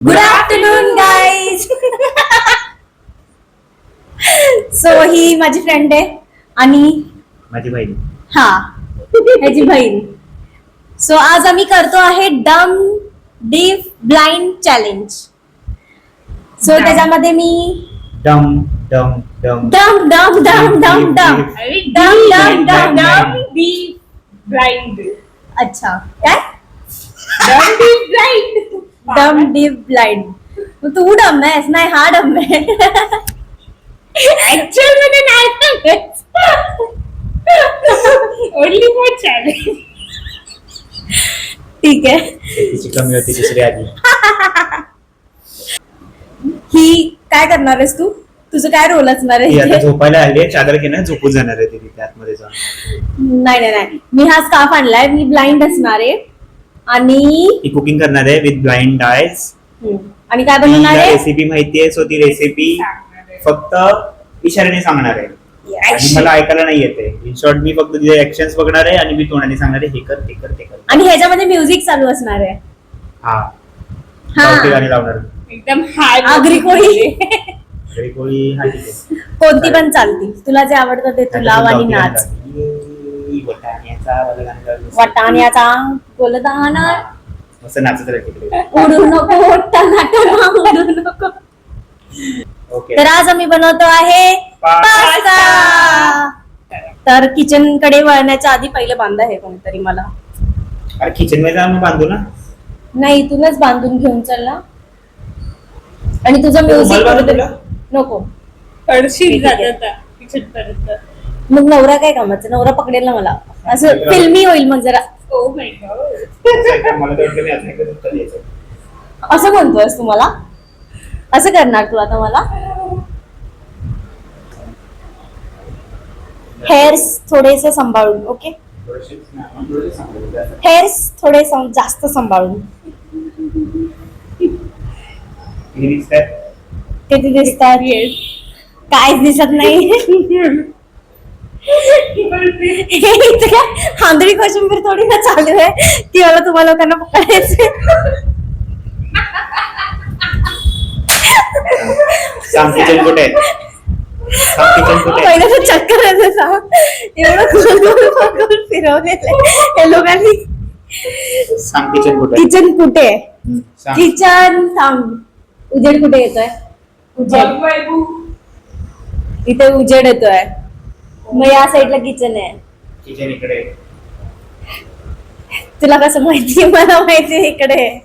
Good afternoon guys. So ही माझी friend आहे आणि माझी बहीण. हा ह्याची बहीण. सो आज आम्ही करतो आहे डम डीफ ब्लाइंड चॅलेंज. सो त्याच्यामध्ये मी डम डम डम डम डम डम डम डम डम डम डम डम डीप ब्लाइंड. अच्छा काय डीप ब्लाइंड. डम डीफ ब्लाइंड. तू डम आहेस नाही हा डम आहे. ऍक्च्युअल मध्ये नाही ओनली फॉर चॅलेंज. ठीक आहे. तिची कमी होती दुसरी आधी. ही काय करणार आहेस तू? तुझं काय रोल असणार ती आता आहे? झोपायला आली चादर घेणं झोपून जाणार आहे ती तिथे आतमध्ये जाऊन. नाही नाही नाही, मी हा स्कार्फ आणलाय. मी ब्लाइंड असणार आहे आणि ती कुकिंग करणार आहे विथ ब्लाइंड आयज. आणि काय बनवणार आहे? रेसिपी माहितीये, सो ती रेसिपी फक्त इशाऱ्याने सांगणार आहे आणि Yes. मला ऐकायला नाही येते. इन शॉर्ट मी फक्त तिचे ऍक्शन्स बघणार आहे आणि मी तोंडाने सांगणार आहे हे कर ते कर ते कर. आणि ह्याच्यामध्ये म्युझिक चालू असणार आहे. हा हा. गावठी गाणी लावणार. एकदम हाय आगरी कोळी घरी कोळी हा ठीक आहे. कोणती पण चालती. तुला जे आवडतं ते तू लाव आणि नाच. वटाण्याचा वाला गाणं लावलं. वाटाण्याचा गोलदाना मस्त नाचत राहील तिकडे. उडू नको टनाटना उडू नको. ओके. तर आज आम्ही बनवतो आहे पास्ता. तर किचन कडे वळण्याच्या आधी पहिले बांधा हे कोणतरी मला. अरे किचन मध्ये जाऊन बांधू ना. नाही तुलाच बांधून घेऊन चलला. आणि तुझं रुमाल म्युझिक बांधू तुला? नको. पडशील ठीक आहे. जात किचन पर्यंत. मग नवरा काय कामाचं? नवरा पकडेल ना मला. असं फिल्मी होईल मग जरा. Oh my God. मला तर वाटतं मी आता नाही करत, तर यायचं. असं म्हणतोयस तू मला? असं करणार तू आता मला? हेअर्स थोडेसे सांभाळून. ओके, हेअर्स थोडे जास्त सांभाळून. किती दिसतात? किती दिसतात? काहीच दिसत नाही. आंधळी कोशिंबीर थोडी ना चालू आहे ती मला तुम्हाला लोकांना पकडायचे. सांग किचन कुठे आहे? सांग किचन कुठे आहे? पहिलं तर चक्कर येते सांग. एवढं गोल फिरवलेलं हे लोकांनी. सांग किचन कुठे आहे? किचन कुठे आहे? सांग. किचन थांब. उजेड कुठे येतोय? उजेड इथे उजेड येतोय. मग या साईडला किचन आहे. किचन इकडे आहे. तुला कसं माहिती? मला माहिती इकडे आहे.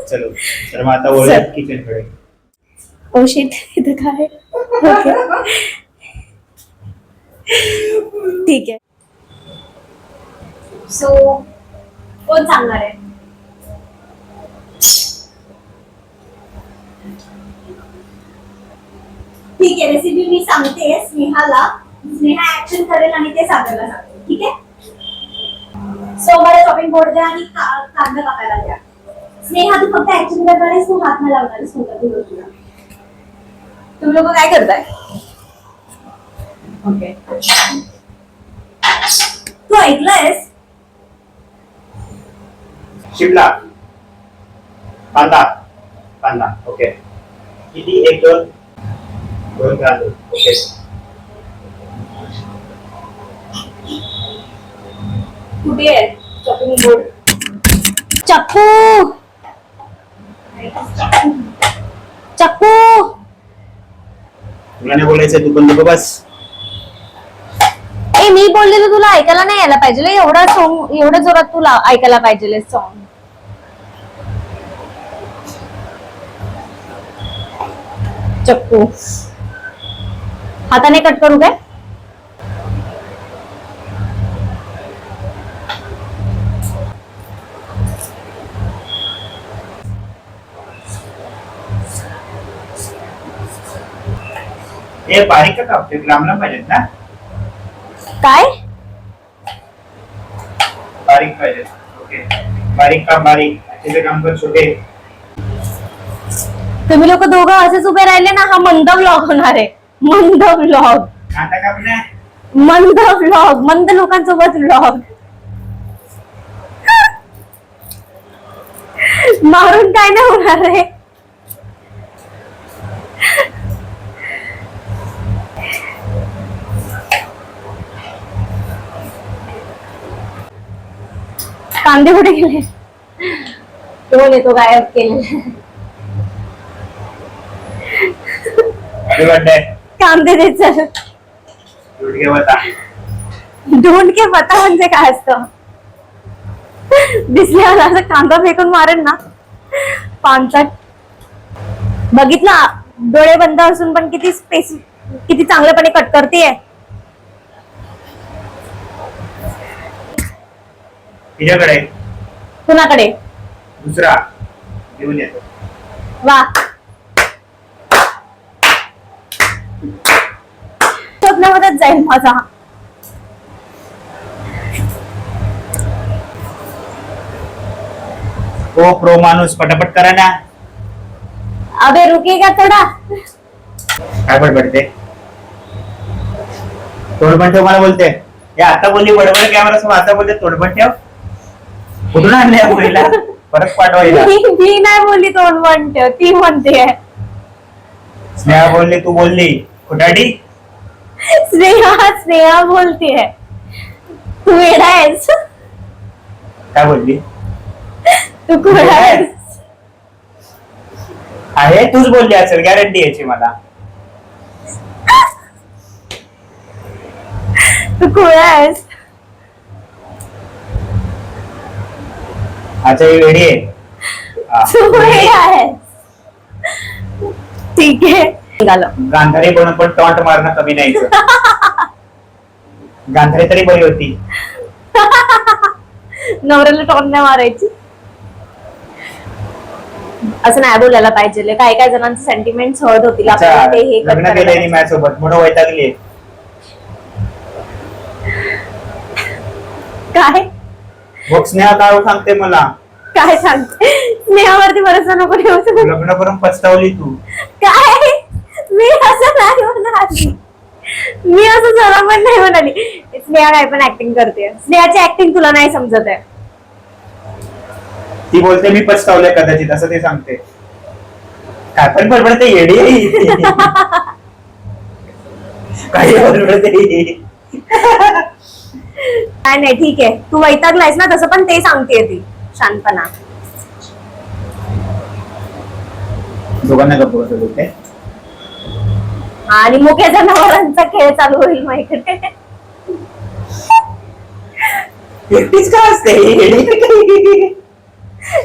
चलो तर मग आता वळूया किचन कडे. ओ शिट, इथं काय? ओके ठीक आहे. सो कोण सांगणार आहे? ठीक आहे, रेसिपी मी सांगते स्नेहाला. स्नेहा ऍक्शन करेल आणि ते सागरला सांगते. ठीक आहे. सो मला चॉपिंग बोर्ड द्या आणि कांदा कापायला द्या. स्नेहा तू फक्त ऍक्शन करणार आहेस, तू हात नाही लावणार आहेस कोणत्या गोष्टीला. तुम्ही लोक काय करताय? ओके, तू ऐकलंयस? शिमला कांदा कांदा. ओके किती? एक दोन दोन कांदे. ओके कुठे आहे चॉपिंग बोर्ड? चाकू चाकू. तुला नाही बोलायचं, तू पण नको बस. ए मी बोललेलं तुला ऐकायला नाही यायला पाहिजे. एवढा सॉन्ग एवढ्या जोरात तुला ऐकायला पाहिजे सॉन्ग. चक्कू हाताने कट करू काय? हे बारीक का कापते? ग्रामला पाहिजेत ना? काय? बारीक पाहिजे. ओके बारीक का बारीक त्याचे काम कर छोटे. तुम्ही लोक दोघं असेच उभे राहिले ना, हा मंद व्लॉग होणार आहे. मंद व्लॉग. कांदा कापण्या. मंद व्लॉग, मंद लोकांसोबत व्लॉग. मारून काय नाही होणार आहे. कांदे कुठे गेले? तो येतो गायब केले. Happy birthday. कांदे दे चल. गुडघे बता. ढूंढ के पता म्हणजे काय असतं? दिसल्यावर असं कांदा फेकून मारेन ना पानसट. बघितला डोळे बंद असून पण किती चांगल्यापणे कट करतेय. तिच्याकडे कुणाकडे? दुसरा घेऊन येतो. वा स्वप्नामध्येच जाईल माझा. ओ प्रो माणूस पटापट करा ना. अबे रुकेगा थोडा. काय बडबडते? तोडबण ठेव मला बोलते. हे आता बोलली बडबड कॅमेरा समोर, आता बोलते तोडबण ठेव. कुठून आणले या मुलीला? परत पाठवायला. मी नाही बोलली तोंड म्हणते, ती म्हणते. स्नेहा बोलली, तू बोलली. कुठाडी? स्नेहा बोलती है. तू वेडा आहेस. काय बोलली? तू खुळा आहेस. आहे तूच बोलली असेल, गॅरंटी याची मला. तू खुळा आहेस. अच्छा ही वेडी आहे. हा. तू वेडा आहेस. ठीक आहे निघालं. गांधारी बनून पण टॉन्ट मारणं कमी नाही. गांधारी तरी बरी होती. नवऱ्याला टॉन नाही मारायची. असं नाही बोलायला पाहिजे. काही काही जणांचे सेंटिमेंट हर्ट होतील. अच्छा, आपल्याला ते हे लग्न केलंय माझ्यासोबत म्हणून वैतागली. काय बघ स्नेहा काय सांगते मला. काय सांगते? स्नेहावरती भरोसा नको ठेवू. लग्न करून पछतावली तू. काय? मी असं नाही म्हणाली. मी असं जरा पण नाही म्हणाली. स्नेहा काय पण ऍक्टिंग करते. स्नेहाची ऍक्टिंग तुला नाही समजत आहे. ती बोलते मी पछतावलंय कदाचित, असं ते सांगते. काय पण बडबडते, येडी आहे. काही बडबडते. काय नाही ठीक आहे. तू वैतागलायस ना, तसं पण ते सांगते ती शांतपणा. दोघांना गप्प बसत होते. आणि मुख्य जनावरांचा खेळ चालू होईल माझ्याकडे. एकटीच का असते?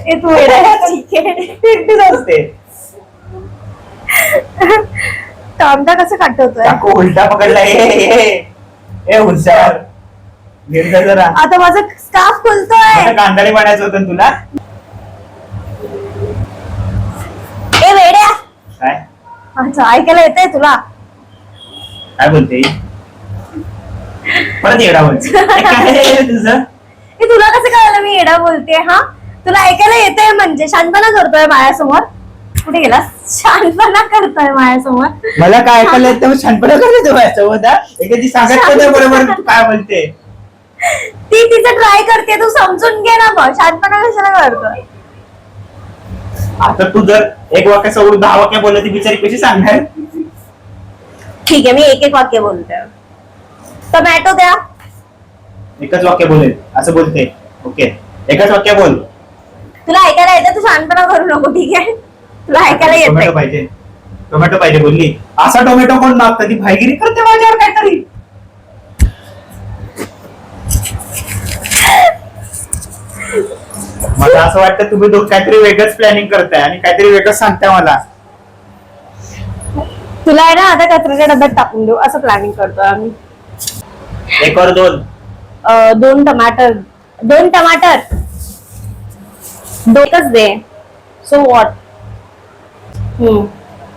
हे तू वेडा आहे. ठीक आहे एकटीच असते. कांदा कसं काटवतोय? काकू उलटा पकडला. ए हुशार. नीट जरा. आता माझा स्कार्फ खुलतोय. गांधारी बनायचं होतं ना तुला. ए वेड्या. काय अच्छा ऐकायला येतंय तुला? काय बोलते? परत येडा बोलते. काय तुझं? हे तुला कसं कळलं मी येडा बोलते? हा तुला ऐकायला येतंय म्हणजे शांतपणा करतोय माझ्यासमोर. कुठे गेला? शांतपणा करतोय माझ्यासमोर. मला काय ऐकायला येतं मग शांतपणा करते माझ्यासोबत. एखादी सांगत नाही बरोबर तू काय बोलते. ती तिचं ट्राय करते, तू समजून घे ना. मग शांतपणा कशाला करतोय? आता तू जर एक वाक्य सोडून 10 वाक्य बोलले ती बिचारी कशी सांगणार? ठीक आहे मी एक एक वाक्य बोलते. टोमॅटो द्या. एकच वाक्य बोलेल असं बोलते. ओके एकच वाक्य बोल. तुला ऐकायला येतं, तू शांतपणा करू नको. ठीक आहे तुला ऐकायला टोमॅटो येतंय. पाहिजे. टोमॅटो पाहिजे बोलली. असा टोमॅटो कोण मागतं? ती भाईगिरी करते माझ्यावर काहीतरी. मला असं वाटतं तुम्ही दोघं काहीतरी वेगळंच प्लॅनिंग करताय आणि काहीतरी वेगळंच सांगताय मला. तुला आहे ना आता कचऱ्याच्या डब्यात टाकून देऊ असं प्लॅनिंग करतोय आम्ही. 1 और 2. 2 टमाटर. 2 टमाटर. 2च दे. So what.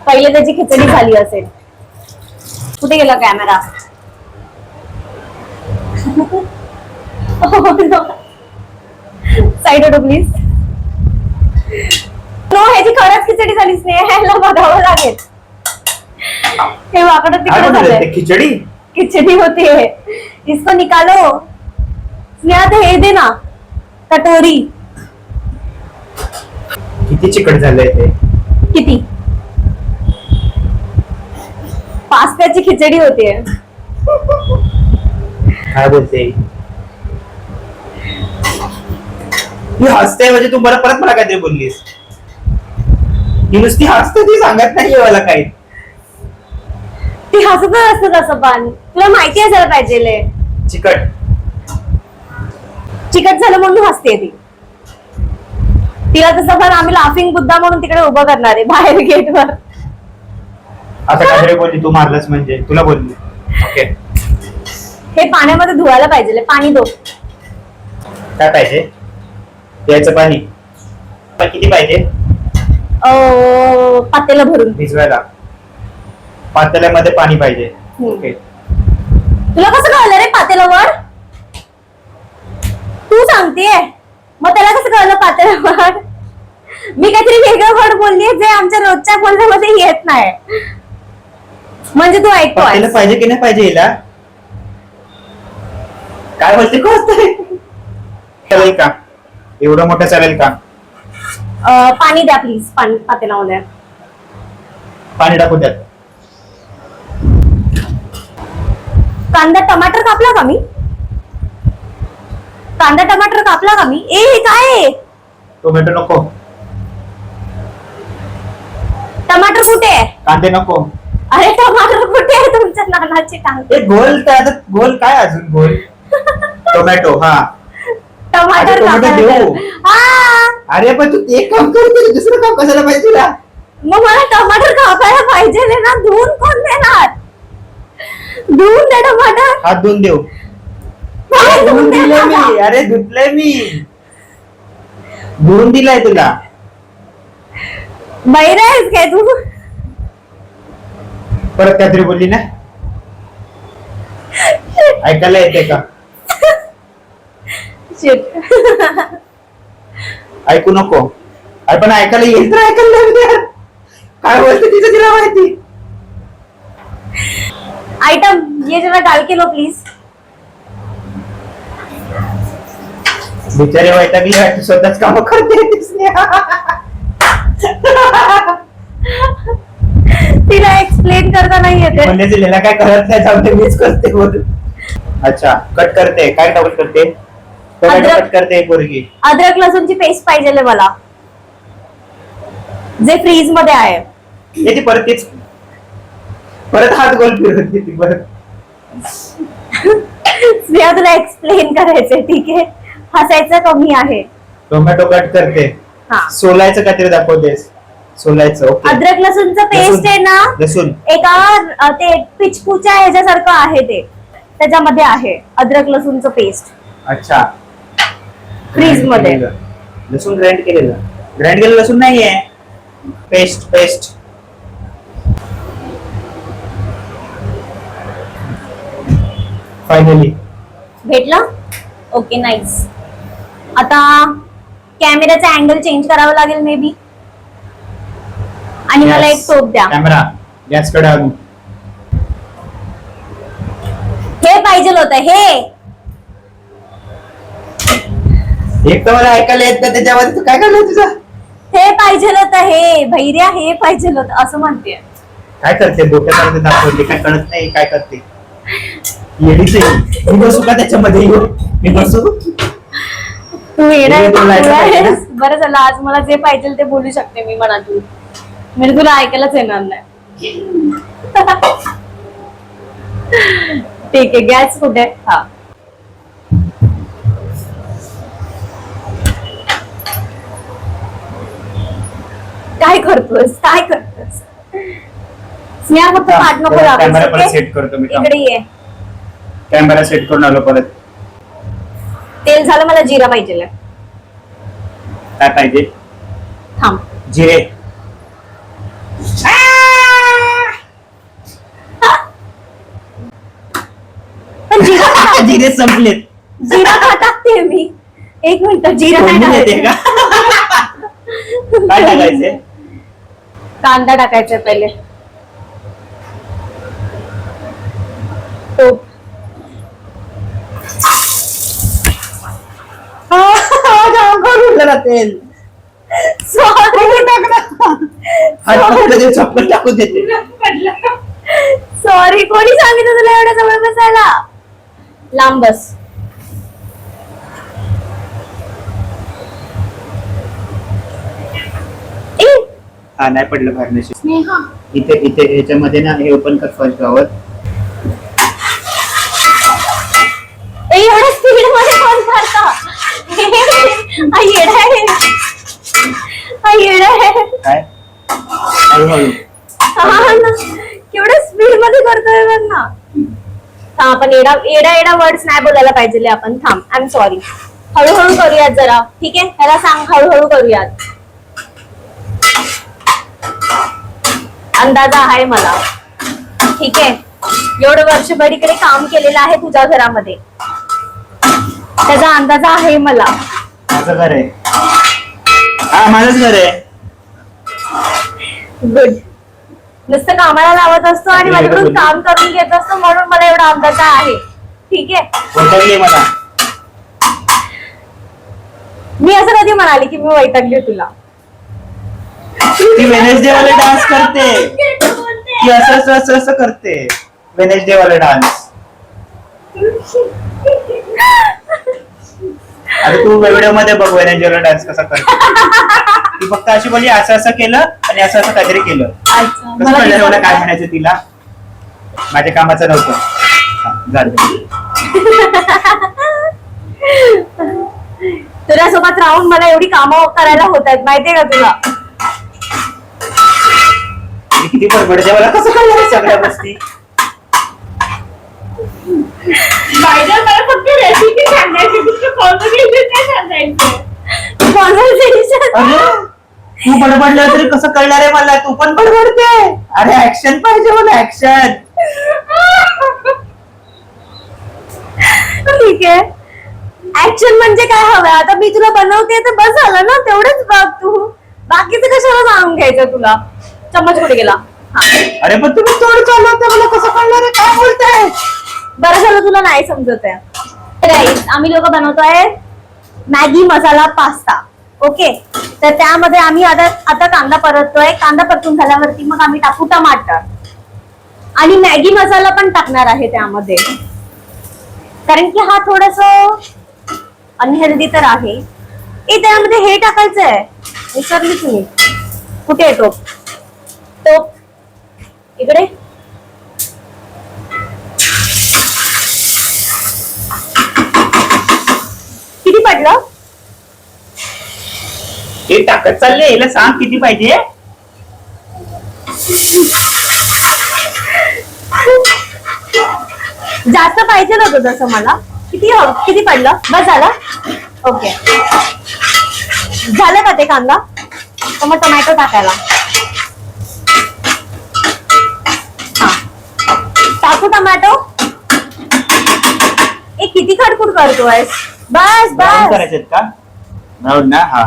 पहिले त्याची खिचडी झाली असेल. कुठे गेला कॅमेरा? साईड होतो प्लीज. नो ह्याची खरंच खिचडी झालीच नाही. ह्याला बघावं लागेल. हे वाकडं तिकडं झालंय. खिचडी खिचडी होती है. इसको निकालो. स्नेहा हे दे ना कटोरी. किती चिकट झालंय ते. किती? पास्त्याची खिचडी होतीये. काय बोलते ही हसते म्हणजे तू बरं परत मला काहीतरी बोललीस. ही नुसती हसते, ती सांगत नाहीये मला काही. ती हसतच असते तसं पण तुला माहिती असायला पाहिजे. चिकट चिकट झालं म्हणून हसते ती. तिला तसं पण आम्ही लाफिंग बुद्धा म्हणून तिकडे उभं करणार आहे बाहेर गेटवर. आता काहीतरी बोलली तू, मारलंस म्हणजे तुला बोलली. ओके हे पाण्यामध्ये धुवायला पाहिजे. पाणी दो. काय पाहिजे? प्यायचं पाणी. पण किती पाहिजे? पातेला भरून. भिजवायला पातेल्यामध्ये पाणी पाहिजे. ओके तुला कसं कळलं रे पातेल्यावर? तू सांगतेय मग त्याला कसं कळलं पातेल्यावर? मी काहीतरी वेगळं वर्ड बोलली जे आमच्या रोजच्या बोलण्यामध्ये येत नाही. म्हणजे तू ऐकतो पातेलं पाहिजे की नाही पाहिजे हिला? काय बोलते कोणतरी? चालेल का? एवढं मोठं चालेल का? पाणी द्या प्लीज. पाणी पातेल्यामध्ये. पाणी टाकू द्यात. कांदा टमाटर कापला का मी? कांदा टमाटर कापला का मी? ए हे काय आहे? टोमॅटो नको. टमाटर कुठे आहे? कांदे नको. अरे टमाटर कुठे आहे तुमच्या नानाचे कांदे? एक गोल तर आता गोल काय अजून गोल? टोमॅटो. हा टमाटर अरे, टोमॅटो कापायला देऊ. तर. हा अरे पण तू एक काम करते, दुसरं काम कशाला पाहिजे तुला? मग मला टमाटर कापायला पाहिजे ना. धुवून कोण देणार? धुवून दे टमाटर. हात धुवून देऊ. काय धुवून धुवून दिलंय देणार? मी. अरे धुतलंय मी. धुवून दिलाय तुला. बैर आहेस काय तू? परत काहीतरी बोलली ना. ऐकायला येते का? Shit. ऐकू नको. अरे पण ऐकायला येईल तर ऐकायला नाही यार. काय बोलते तिचं तिला माहिती. आइटम ये जरा डाल के लो प्लीज. बिचारी वैतागली वाटते, स्वतःच काम करते तिसने. तिला एक्सप्लेन करता नाही येते. म्हणजे तिला काय करत नाही, जाऊन मीच करते बोल. अच्छा कट करते. काय डबल करते? टोमॅटो अद्रक. कट करते पोरगी. अद्रक लसूणची पेस्ट पाहिजे मला, जे फ्रीज मध्ये आहे. येते परत तीच. परत हात गोल फिरवते ती परत. स्नेहा तुला एक्सप्लेन करायचंय ठीक आहे. हसायचं कमी आहे. टोमॅटो कट करते. हा. सोलायचं काहीतरी दाखवतेस. सोलायचं. ओके. अद्रक लसूणचं पेस्ट आहे ना, लसूण. एका ते पिचपूच्या ह्याच्यासारखं आहे ते, त्याच्यामध्ये आहे अद्रक लसूणचं पेस्ट. अच्छा फ्रीज मध्ये. लसूण ग्राइंड केलेलं. ग्राइंड केलेलं लसूण नाहीये. Paste paste. फायनली भेटला. Okay nice. आता कॅमेराचा अँगल चेंज करावा लागेल मे बी. आणि मला एक टोप द्या. कॅमेरा गॅस कडे आणू. हे पाहिजे होतं हे. एक तर मला ऐकायला येत नाही, त्याच्यामध्ये तू काय करणार तुझं? हे पाहिजे होतं हे. भैर्या हे पाहिजे होतं असं म्हणते. काय करते? डोक्यात दाखवते काय कळत नाही. काय करते? येडीच आहे. मी बसू का त्याच्यामध्ये येऊ? मी बसू. तू येणार हे बोलायचं पाहिजे ना? बरं झालं आज मला जे पाहिजे ते बोलू शकते मी मनातून. म्हणजे तुला ऐकायलाच येणार नाही. ठीक आहे. गॅस कुठे? हा काय करतोस? काय करतोस? स्नेहा फक्त पाठ नको कॅमेरा लागू. परत सेट करतो मी. इकडे ये. कॅमेरा सेट करून आलो परत. तेल झालं. मला जिरा पाहिजे. काय पाहिजे? थांब. जिरे. पण जिरा का टाकते? जिरे संपलेत. जिरा का टाकते मी? एक मिनिट. जिरा नाही फोडणी देते टाकायचं. का? काय टाकायचे? कांदा टाकायचा पहिले. टोप. जाम करून उरलं ना तेल. सॉरी हात पकडलं ते चप्पल टाकून देते. पडलं. सॉरी, कोणी सांगितलं तुला एवढ्या जवळ बसायला? लांब बस. ए, हा नाही पडलं बाहेर नशीब. स्नेहा इथे इथे ह्याच्यामध्ये ना हे ओपन कर फर्स्ट ड्रॉवर. ए, एवढ्या स्पीड मध्ये कोण करता? हा येडा आहे. हा येडा आहे. काय हळूहळू. हा ना, केवढ्या स्पीड मध्ये करतोय बघ ना. हा, आपण एडा एडा एडा वर्ड्स नाही बोलायला पाहिजे आपण. थांब, आय एम सॉरी. हळूहळू करूयात जरा, ठीक आहे? त्याला सांग हळूहळू करूयात. अंदाजा आहे मला, ठीक आहे? एवढं वर्षभर इकडे काम केलेलं आहे तुझ्या घरामध्ये, त्याचा अंदाजा आहे मला. माझं घर आहे. हा माझंच घर आहे. गुड. नुसतं कामाला लावत असतो आणि माझ्याकडून काम करून घेत असतो, म्हणून मला एवढा अंदाजा आहे, ठीक आहे? वैतागली मला. मी असं कधी म्हणाले की मी वैतागली तुला? ती वेनेसडे वाले डान्स करते. ती असं असं असं असं करते वेनेसडे वाले डान्स. अरे तू व्हिडिओ मध्ये बघ वेनेसडे वाला डान्स कसा करते. ती फक्त अशी बोलली असं असं केलं आणि असं असं काहीतरी केलं. अच्छा, कसं कळलं मला काय म्हणायचं तिला? माझ्या कामाचं नव्हतं. हा, झालं. तुझ्यासोबत राहून मला एवढी कामं करायला होत आहेत, माहितीये का तुला? ती किती बडबडते मला कसं कळलं हे सगळ्या गोष्टी? बायडर मला फक्त रेसिपी सांगायची, दुसरं कॉन्व्हर्सेशन नाही सांगायचं. Conversation. अरे तू बडबडलं तरी कसं कळणार आहे मला? तू पण बडबडते. अरे ऍक्शन पाहिजे मला, ऍक्शन. ठीक आहे, ऍक्शन म्हणजे काय हवंय आता? मी तुला बनवते तर बस झालं ना, तेवढंच बघ तू. बाकीचं कशाला जाणून घ्यायचं तुला? चम्मच कुठे गेला? हा, अरे पण तुम्ही तोड चालवता, मला कसं कळणार आहे काय बोलताय? बरं झालं तुला नाही समजत आहे. राईस आम्ही लोक बनवतोय मॅगी मसाला पास्ता, ओके? तर त्यामध्ये आम्ही आता कांदा परततोय. कांदा परतून झाल्यावरती मग आम्ही टाकू टमाटर आणि मॅगी मसाला पण टाकणार आहे त्यामध्ये, कारण की हा थोडस अनहेल्दी तर आहे. ए, त्यामध्ये हे टाकायचं आहे, विसरली तुम्ही. कुठे आहे टोप? टोप इकडे. किती पडलं? हे टाकत चालले, याला सांग किती पाहिजे. जास्त पाहिजे होतं तसं मला. किती पडलं? बस झालं? ओके, झालं का ते कांदा? तर मग टोमॅटो टाकायला. हा, टाकू टोमॅटो. ए, किती खडखुड करतोय? बस ब्राऊन बस. करायचे का? ब्राऊन ना. हा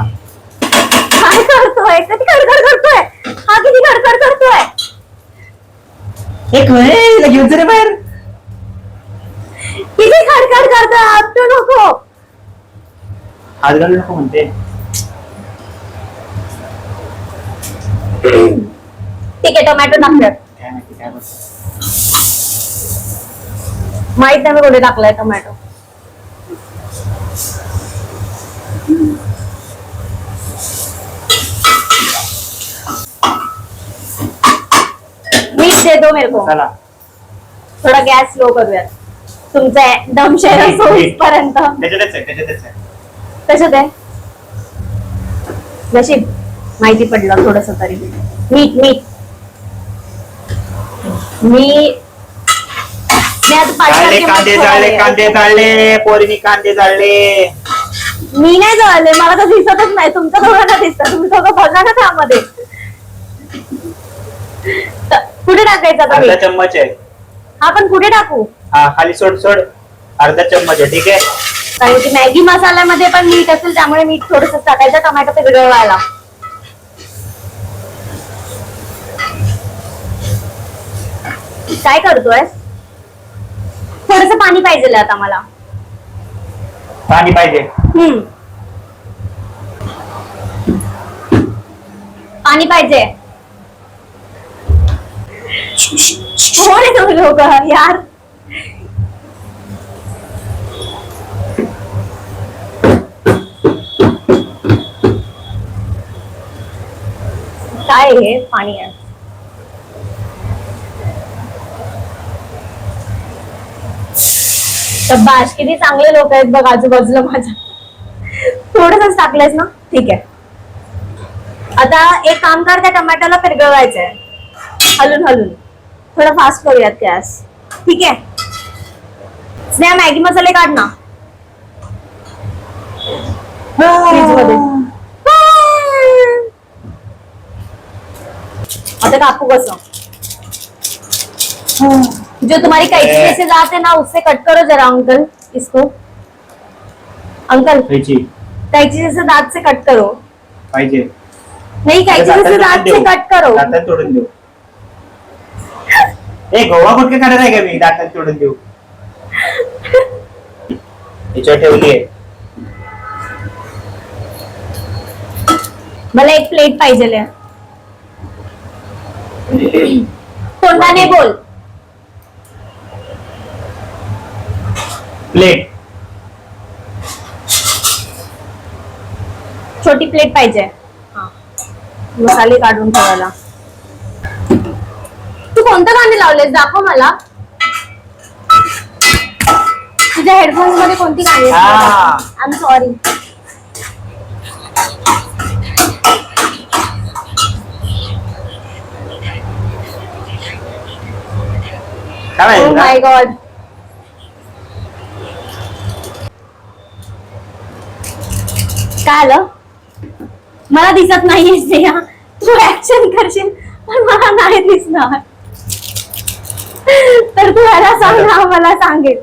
काय करतोय? किती खडखड करतोय हा? किती खडखड करतोय? एक वेळ घेऊन रे बाहेर. किती खडखड करतोय? आपटू नको. हात घालू नको म्हणते. ठीक आहे, टोमॅटो टाकूयात. काय माहिती काय बोलतो. माहित नाही मी कुठे टाकलाय टोमॅटो. मीठ दे दो मेरे को. चला थोडा गॅस स्लो करूयात. तुमचा दमशेर मीठ, मीठ. पर्यंत. त्याच्यातच आहे त्याच्यातच आहे. कशात आहे? नशीब माहिती पडलं थोडस तरी. मीठ मीठ मी आता जाळले पाठी कांदे जाळले कांदे जाळले पोरीनी कांदे जाळले. मी नाही जळले, मला तर दिसतच नाही. तुमच्या दोघांना दिसत, तुम्ही दोघं बघा ना त्यामध्ये. कुठे टाकायचं आता अर्धा मीठ? चम्मच आहे. हा, पण कुठे टाकू? हा खाली सोड सोड. अर्धा चम्मच आहे, ठीक आहे. कारण की मॅगी मसाल्यामध्ये पण मीठ असेल, त्यामुळे मीठ थोडस टाकायचं टोमॅटो ते विरघळवायला. काय करतोय? थोडस पाणी पाहिजे आता मला. पाणी पाहिजे. पाणी पाहिजे. कोण आहे तुम्ही लोक यार? काय हे पाणी आहे? शब्बाश, किती चांगले लोक आहेत बघ आजूबाजूला माझ्या. थोडंसंच टाकलंयस ना, ठीक आहे. आता एक काम कर, त्या टमाट्याला पिरगळवायचंय हलून हलून. थोडं फास्ट करूयात गॅस, ठीक आहे. स्नेहा मॅगी मसाले काढ ना फ्रीजमध्ये. आता कापू कसं? जो तुम्हारी कैंची में से जाते ना उससे कट करो जरा अंकल इसको. अंकल कैची कैंची से दांत से कट करो. पाहिजे. नहीं कैंची से दांत से कट करो. दातात तोडून देऊ. ए गोवा कुठे काढत आहे का मी? दातात तोडून देऊ. याच्यावर ठेवली आहे. मला एक प्लेट पाहिजे. तोंडाने बोल. प्लेट. छोटी प्लेट पाहिजे. मसाले काढून ठेवायला. तू कोणतं गाणे लावलेस? दाखव मला. तुझ्या हेडफोन्स मध्ये कोणती गाणी? I am sorry. Oh my God. काय आलं? मला दिसत नाहीये स्नेहा. तू ऍक्शन करशील पण मला नाही दिसणार. तर तू याला सांग ना, मला सांगेल.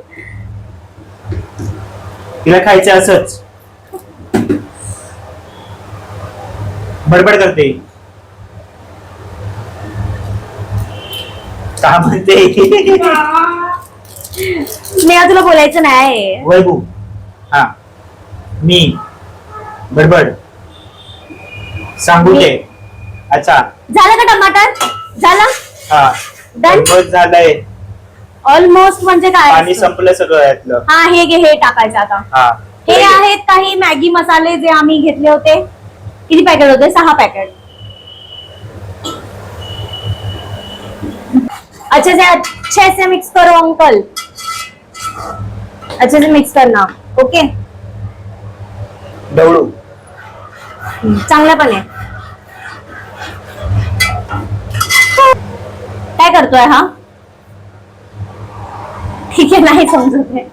तिला खायचं असंच बडबड करते. का म्हणते? स्नेहा तुला बोलायचं नाही. वैभू. हा मी बडबड सांगू दे. अच्छा झालं का टमाटर? झालं. हा Done? बस झालंय. ऑलमोस्ट म्हणजे काय पाणी असतं? संपलं सगळं यातलं. हा हे घे, हे टाकायचं आता. हा हे आहेत काही मॅगी मसाले जे आम्ही घेतले होते. किती पॅकेट होते? 6 पॅकेट. अच्छे से मिक्स करो अंकल. अच्छे से मिक्स करना. ओके. ढवळू. चांगल्यापणे. काय करतोय हा? ठीक आहे, नाही समजत आहे.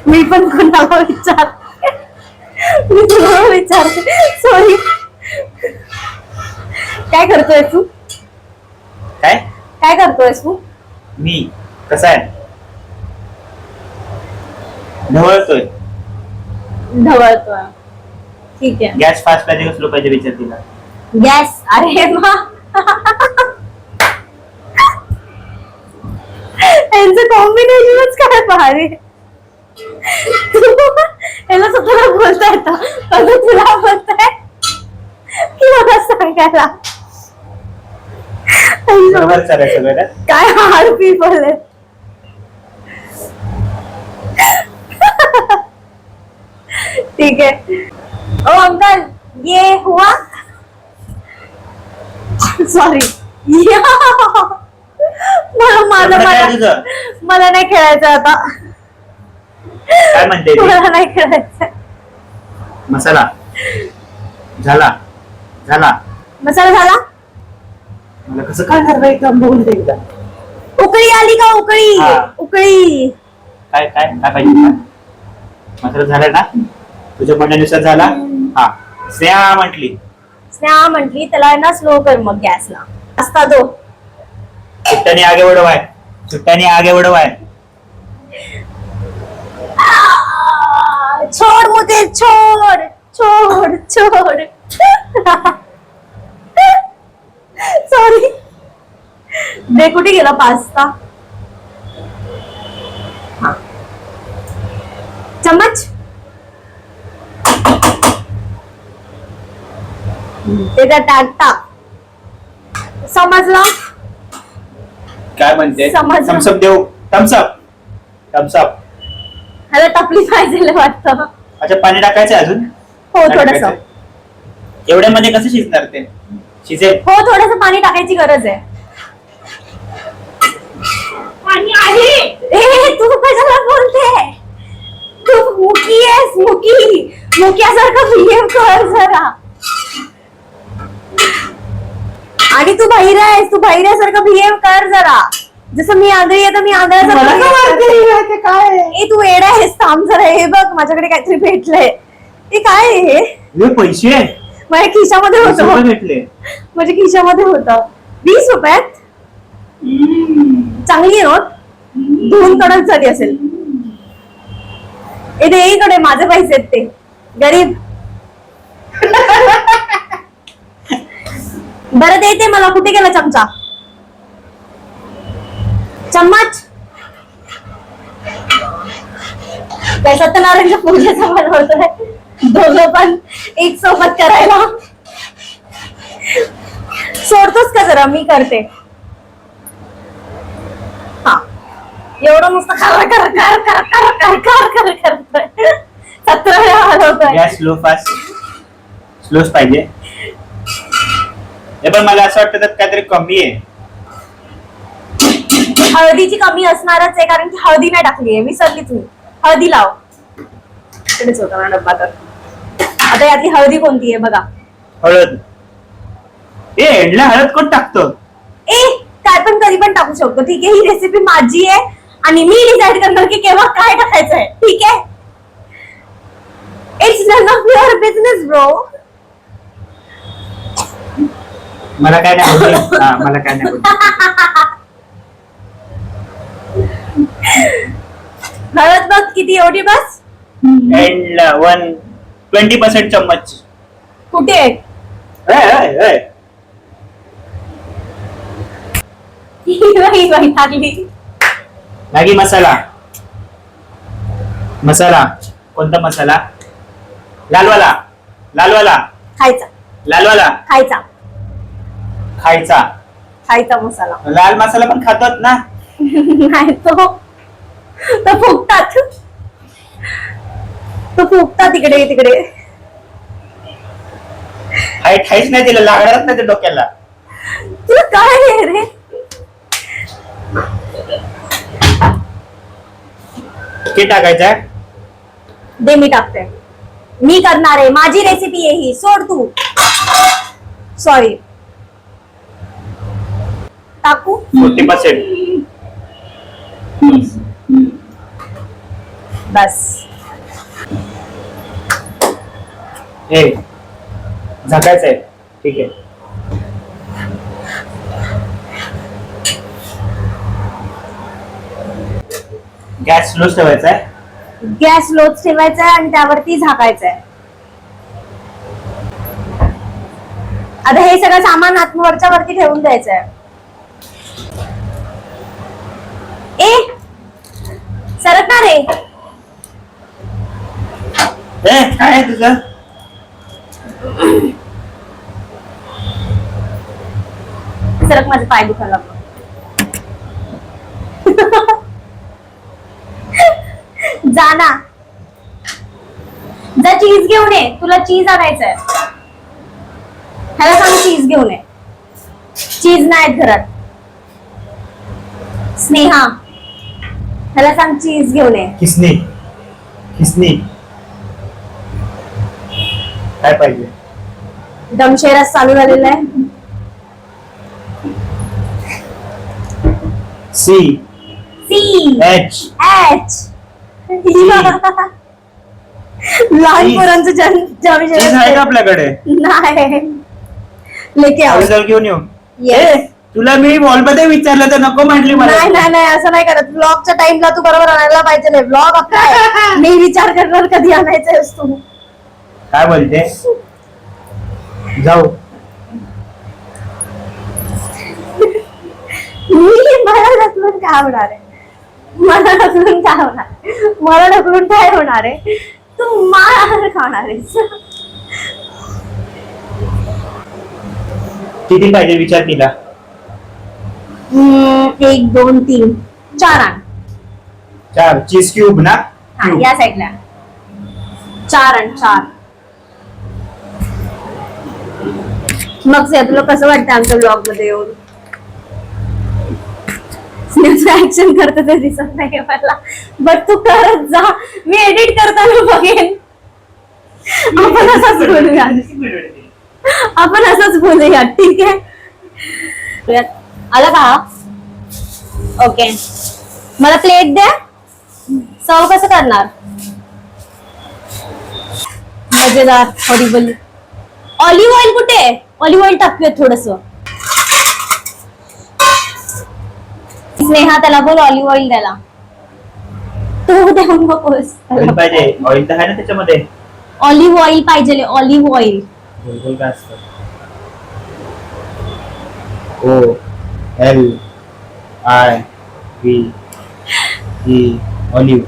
मी पण कुणाला विचारते. सॉरी. काय करतोय तू? काय करतोयस तू? मी कसा आहे? ढवळतोय. ढवळतोय. ठीक आहे. गॅस फास्ट पाहिजे कसलो पाहिजे विचार तिला. गॅस. अरे मा यांचं कॉम्बिनेशनच काय भारी. याला स्वतःला बोलता येतं पण तुला बोलताय की मला सांगायला. बरोबर चालेल सगळं ना? काय हार्ड पीपल आहे. ठीक है. ओ अंकल ये हुआ. सॉरी. मला नाही खेळायचं आता. काय म्हणते ती? मला नाही खेळायचं. मसाला झाला. मसाला झाला. मला कसं काय झालं एकदम बघून दे एकदा. उकळी आली का? उकळी. हा. उकळी. काय पाहिजे? मसाला झाला ना? तुझ्या म्हणण्यानुसार झाला. हा स्नेहा म्हटली त्याला ना स्लो कर मग गॅसला. असता दो. सुट्ट्याने आगे बढ़वाय. छोड़ मुझे, छोड़. सॉरी. दे, कुठे गेला पास्ता? चम्मच. ते त्या टाक. समजलं? काय म्हणते समजलं. थम्सअप देऊ? Thums Up Thums Up. ह्याला टपली पाहिजे वाटतं. अच्छा पाणी टाकायचं अजून? हो नाही थोडस. टाकायचं? एवढ्यामध्ये कसं शिजणार ते? शिजेल? हो थोडस पाणी टाकायची गरज आहे. आणि आहे ए तू कशाला बोलते? तू मुकी आहेस, मुक्यासारखं बिहेव कर जरा. आणि तू बहिऱ्यासारखं बिहेव कर जरा. जसं मी आंधळी आहे तर मी मला का मारते ही? आंधळ्यासारखं. ते काय आहे? ए तू येडा आहेस, थांब जरा. हे बघ माझ्याकडे काहीतरी भेटलंय. हे काय आहे हे? हे पैसे माझ्या खिशामध्ये पैसे होतं. कुठे भेटले? माझ्या खिशामध्ये होतं. 20 रुपयात. चांगली आहे नोट. 2 कडक झाली असेल. ए दे इकडे, माझे पैसे आहेत ते. गरीब. बरं देते मला. कुठे गेला चमचा? चम्मच. काय सत्यनारायणच्या पूजेचा बनवतोय दोघं पण एक सोबत करायला. सोडतोस का जरा? मी करते. हा एवढं नुसतं कर 17 वेळा हलवतोय. गॅस स्लो फास्ट स्लोच पाहिजे. हे पण मला असं वाटतं त्यात काहीतरी कमी आहे. हळदीची कमी असणारच आहे, कारण की हळदी नाही टाकली आहे. विसरलीच मी. हळदी लाव. इकडेच होता ना डब्बा. तर आता यातली हळदी कोणती आहे बघा. हळद. ए एंडला हळद कोण टाकतं? ए काय पण कधी पण टाकू शकतो. ठीक आहे, ही रेसिपी माझी आहे आणि मी डिसाइड करणार की केव्हा काय टाकायचं आहे. ठीक आहे. It's none of your business bro. मला काय नाही बोलली. हा मला काय नाही बोलली. हळद बघ किती, एवढी बस. एंडला 20% चम्मच. कुठे आहे? ही बाई टाकली. मॅगी मसाला. मसाला कोणता मसाला? लालवाला. लालवाला. खायचा लालवाला. खायचा खायचा. खायचा मसाला. लाल मसाला पण खातात ना? नाही तो फुकतात. तो फुकतात इकडे तिकडे. हाईट नाही दिलं, लागणारच नाही ते डोक्याला. तुला काय आहे रे? किती टाकायचं? दे मी टाकते. मी करणार आहे. माझी रेसिपी आहे ही. सोड तू. सॉरी. टाकू? 40%. बस. हे झाकायचं आहे. ठीक आहे. गॅस स्लो ठेवायचा आहे. गॅस लोच ठेवायचा आहे आणि त्यावरती झाकायचं आहे. आता हे सगळं सामान वरच्या वरती ठेवून द्यायचं आहे. ए सरकणार रे. काय आहे तुझं? सरक, माझे पाय दुखायला लागले. जा ना. जा चीज घेऊन ये. तुला चीज आणायचंय. ह्याला सांग चीज घेऊन ये. चीज नाहीत घरात. स्नेहा ह्याला सांग चीज घेऊन ये. किसनी. किसनी काय पाहिजे? दमशेरास चालू झालेला आहे. C C H H. लहान पोरांचं चीज आहे का आपल्याकडे? नाही. लेके आओ. जर घेऊन येऊ. Yes. तुला मी मॉल मध्ये विचारलं तर नको म्हटली मला. नाही असं नाही करत. ब्लॉगच्या टाइमला तू बरोबर आणायला पाहिजे. नाही ब्लॉग आपला आहे. मी विचार करणार कधी आणायचं तू. काय बोलते? जाऊ. मला ढकलून काय होणार आहे? मला ढकलून काय होणार आहे? तू मार खाणार आहेस. किती पाहिजे विचार तिला. 1 2 3 4 आण. 4 चीज क्यूब ना. हा या साईडला 4 आण 4. मग से तुला कसं वाटतं आमच्या ब्लॉग मध्ये येऊन? ऍक्शन करत ते दिसत नाही मला, बट तू करत जा, मी एडिट करताना बघेन. आपण असंच बोलूया, आपण असंच बोलूया, ठीक आहे. आला का? ओके, मला प्लेट द्या. सर्व कसं करणार? मजेदार. हॉरिबल. ऑलिव्ह ऑइल कुठे? ऑलिव्ह ऑइल टाकूयात थोडस. स्नेहा त्याला बोल ऑलिव्ह ऑइल द्यायला. तू देऊ नकोस. ऑइल पाहिजे. ऑइल तर आहे ना त्याच्यामध्ये. ऑलिव्ह ऑइल पाहिजे. Olive oil. बोल काय असतं? O L I V E olive.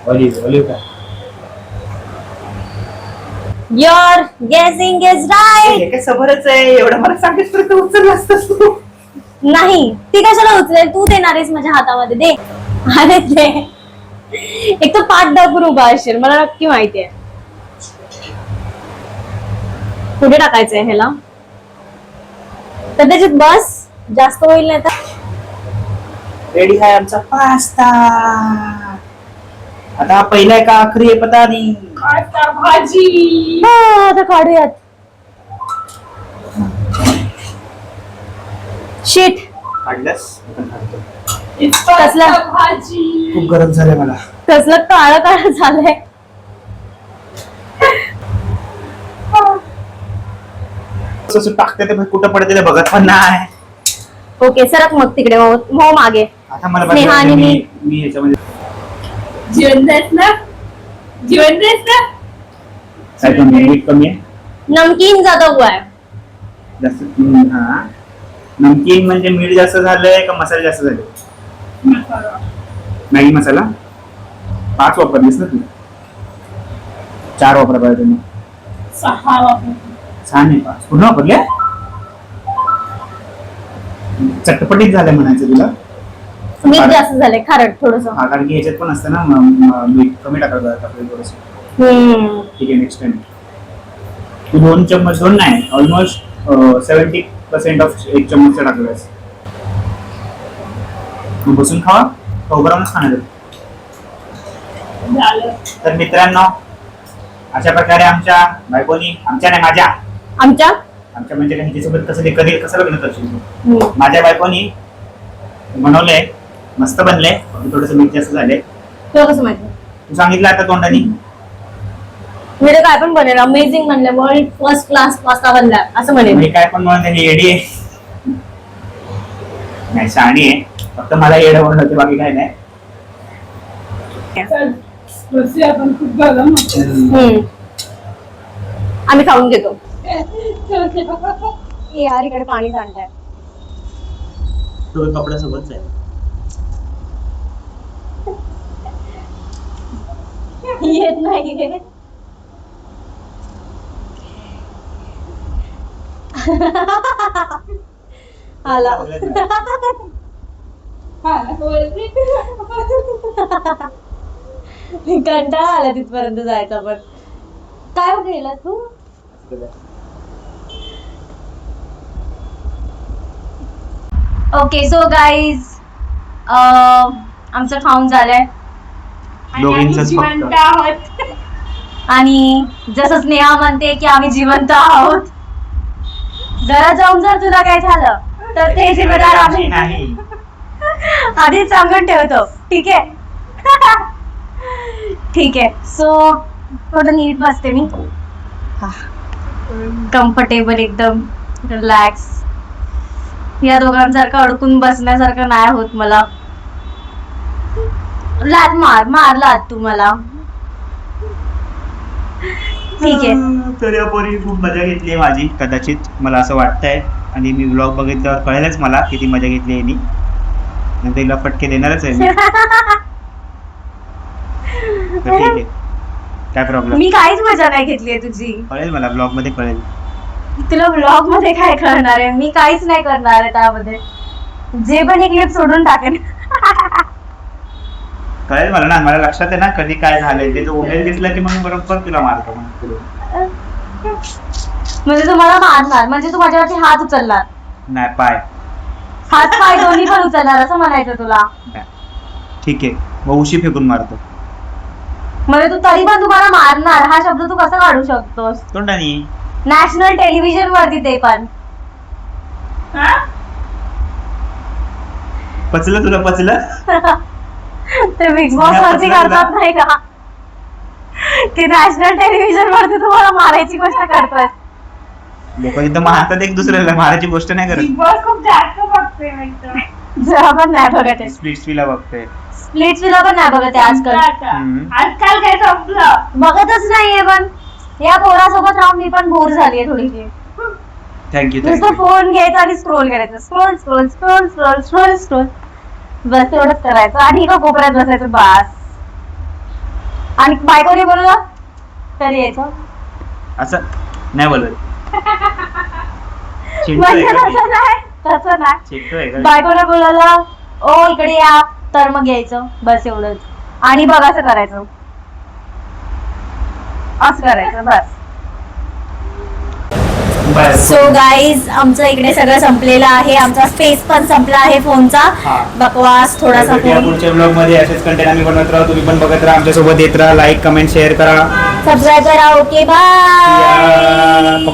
Olive काय? Your guessing is right. हे काय सबरच आहे. एवढं मला सांगितलं तर तू उचलला असतास तू. नाही, ती कशाला उचलेल? तू देणार आहेस माझ्या हातामध्ये. दे. अरे दे. एक तर पाठ दाखवून उभा असेल, मला नक्की माहितीये. कुठे टाकायचंय ह्याला? कदाचित बस जास्त होईल नाही तर. रेडी आहे आमचा पास्ता. आता हा पहिला आहे का आखरी आहे पता नाही. आता भाजी. हा, आता काढूयात. शीट काढलंस? कसला? भाजी. खूप गरम झालंय मला. कसलं काळं काळं झालंय. असं टाकते ते कुठं पडते ते बघत पण नाही. ओके, सरक मग तिकडे. हो मागे. आता मला स्नेहा आणि मी याच्यामध्ये जिवंत आहेस ना? जिवंत आहेस ना? काय कमी आहे? मीठ कमी आहे. नमकीन ज्यादा हुआ है. जास्त. हा, नमकीन म्हणजे मीठ जास्त झालंय का मसाले जास्त झाले? मॅगी मसाला 5 वापरलीस ना तू? 4 वापरा पाहिजे तुम्ही. 6 वापर. 6 नाही 5 पूर्ण वापरले. चटपटीत झालंय म्हणायचं तुला. मीठ जास्त झालंय, खारट थोडस. हा, कारण की ह्याच्यात पण असतं ना मीठ कमी टाकायला आपल्याला थोडस. ठीक आहे, नेक्स्ट टाइम तू 2 चम्मच, 2 नाही, ऑलमोस्ट 70% ऑफ 1 चम्मच टाकलास. मग बसून खावा, खवबरावूनच खाणार. झालं. तर मित्रांनो, अशा प्रकारे आमच्या बायकोनी, आमच्या नाही माझ्या आमच्या म्हणजे ह्याच्यासोबत कसं कधी कसं लग्न करशील तू? माझ्या बायकोनी बनवलंय, मस्त बनलंय, थोडस मीठ जास्त झालंय. तुला कसं माहिती? तू सांगितलं आता तोंडानी. मी काय पण बनेल, अमेझिंग बनले, वर्ल्ड फर्स्ट क्लास पास्ता बनला असं म्हणेल. मी काय पण म्हणून ही येडी आहे. नाही, शहाणी आहे. फक्त मला येडं म्हणत होते, बाकी काय नाही. चल, बसूया आपण. खूप गरम होतं. आम्ही खाऊन घेतो. यार इकडे पाणी सांडतंय. तो कपड्यासोबतच आहे. येत नाही. आला. कंटाळा आला तिथपर्यंत जायचा. पण काय गेला तू? ओके, सो गाईज आमचं खाऊन झालंय दोघींचंच जिवंत फक्त. आहोत. आणि जसं स्नेहा म्हणते की आम्ही जिवंत आहोत, घरात जाऊन जर तुला काय झालं तर ते जिम्मेदार आम्ही नाही. आधीच सांगून ठेवतो. ठीक आहे. ठीक आहे. सो थोडं नीट बसते मी, कम्फर्टेबल, एकदम रिलॅक्स. या दोघांसारखं अडकून बसण्यासारखं नाही होत मला. लात मार लात तू मला. ठीक आहे. तर या पोरी खूप मजा घेतली माझी, कदाचित मला असं वाटतंय. आणि मी ब्लॉग बघितल्यावर कळेलच मला किती मजा घेतली यांनी. नंतर तिला फटके देणारच आहे मी. तर ठीक आहे, काय प्रॉब्लेम. मी काहीच मजा नाही घेतलीये तुझी. कळेल मला, ब्लॉग मध्ये कळेल. तुला ब्लॉग मध्ये काय करणार आहे? मी काहीच नाही करणार आहे त्यामध्ये. जे पण एक क्लिप सोडून टाकेन. कळेल मला ना, मला लक्षात आहे ना कधी काय झालंय ते. उमेल दिसलं की मग बरोबर तुला मारतो मग पुढे. म्हणजे तुम्हाला मारणार म्हणजे तू माझ्यावरती हात उचलणार? नाही, पाय. हात पाय दोन्ही पण उचलणार असं म्हणायचं तुला? नाही. ठीक आहे, मग उशी फेकून मारतो. म्हणजे तू तरी पण तुम्हाला मारणार हा शब्द तू कसा काढू शकतोस? तोंडानी. नॅशनल टेलिव्हिजन वरती ते पण. हा? पचलं तुला, पचलं? ते बिग बॉस वरती करतात नाही का? ते नॅशनल टेलिव्हिजन वरती तुम्हाला मारायची गोष्ट करतात. लोक इथं मारतात एक दुसऱ्याला, मारायची गोष्ट नाही करत. बिग बॉस खूप जास्त बघते मी तर. जेव्हा पण नाही बघत आहे. स्प्लिट्सविला बघतोय. स्प्लिट्सविला पण नाही बघत आहे आजकाल. आजकाल काय संपलं? बघतच नाहीये पण. या पोरासोबत राहून मी पण बोर झालीये थोडीशी. थँक्यू. नुसतं फोन घ्यायचा आणि स्क्रोल करायचं. Scroll scroll scroll scroll scroll scroll. बस तेवढंच करायचं आणि एका कोपऱ्यात बसायचं बास. आणि बायकोने बोललं तरी यायचं. असं नाही बोलत. म्हणजे तसं नाही, तसं नाही. चिडतोय का? बायकोने बोलायला ओ इकडे या तर मग यायचं. बस एवढंच. आणि बघ असं करायचं. असं करायचं बस. सो गाईज आमचं इकडे सगळं संपलेलं आहे. आमचा स्पेस पण संपला आहे फोनचा. हा. बकवास थोडासा फोन. पुढच्या ब्लॉग मध्ये असेच कंटेंट आम्ही बनवत राहू. तुम्ही पण बघत राहा, आमच्या सोबत येत राहा. लाईक, कमेंट, शेअर करा. सबस्क्राईब करा. Okay bye.